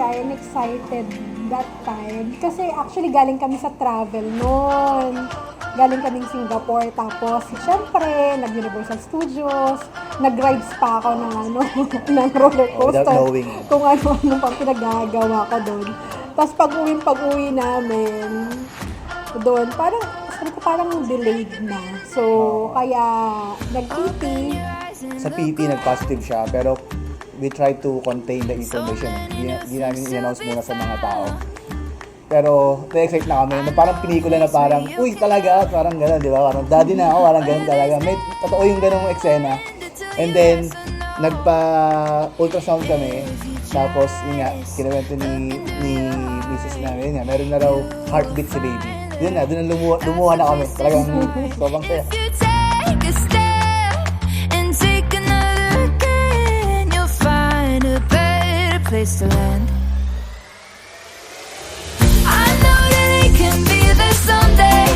I'm excited that time. Kasi actually galing kami sa travel noon. Galing kaming Singapore. Tapos, syempre, nag-Universal Studios. Nag-rides pa ako ng, ng roller coaster. Without knowing. Kung ano-ano pang pinagagawa ko doon. Tapos pag-uwi namin, doon, sabi ko parang delayed na. So, kaya nag-PT. Sa PT, nag-positive siya, pero we try to contain the information. Hindi namin i-announce muna sa mga tao. Pero, na-excite na kami, na parang pinikula na parang, uy, talaga, parang gano'n, di ba? Parang, daddy na ako, parang gano'n talaga. May totoo yung gano'ng eksena. And then, nagpa-ultrasound kami. Tapos, yun nga, kinawento ni Mrs. namin, yun nga, meron na raw heartbeat si baby. Yun na, doon na lumuha na kami. Talagang sobrang saya. Place to land. I know that it can be there someday.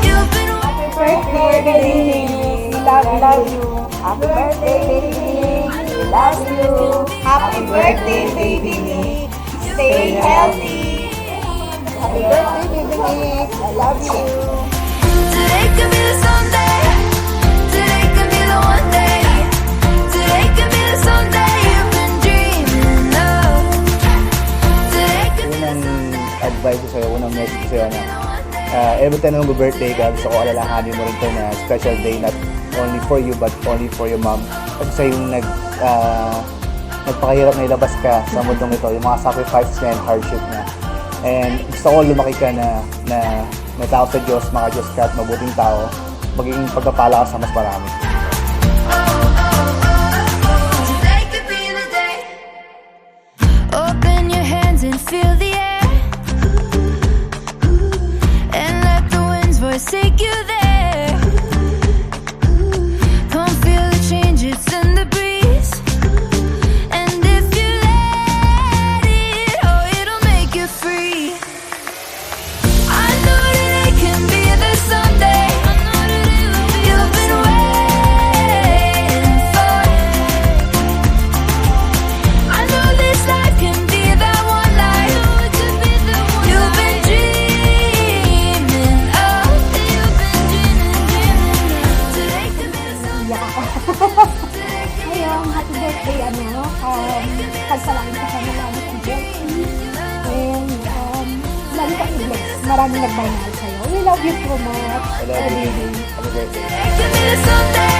You've been Happy birthday, baby! We love you! Happy birthday, baby! We love you! Happy birthday, baby! Stay healthy! Happy birthday, baby! I love you! Today can be the someday. Today can be the one day. Today can be the someday you've been dreaming of. Today can be the Unang advice ko sa'yo, unang message ko sa'yo na every time na mag-birthday ka, gusto ko alalahanin mo rin ito na special day, not only for you but only for your mom. Kasi sa'yo yung nagpakahirap na ilabas ka sa mundong ito, yung mga sacrifices niya and hardship niya. And gusto ko lumaki ka na may tao sa Diyos, maka-Diyos ka at mabuting tao, magiging pagkapala ka sa mas marami. Today could be the day. Open your hands and feel the air, and let the wind's voice take you there. Come feel the change, it's in the breeze. And if you let it, oh, it'll make you free. I know that it can be there someday. You've been waiting for. I know this life can be that one life. You've been dreaming of. Today can be the someday. Iyak ako. Ayun, happy birthday, pagsalangin ka sa lalo si Jessie. And, lalo ka i-bless. Maraming nagmamahal sa'yo. We love you so much. I love you. Happy birthday. Today can be the someday.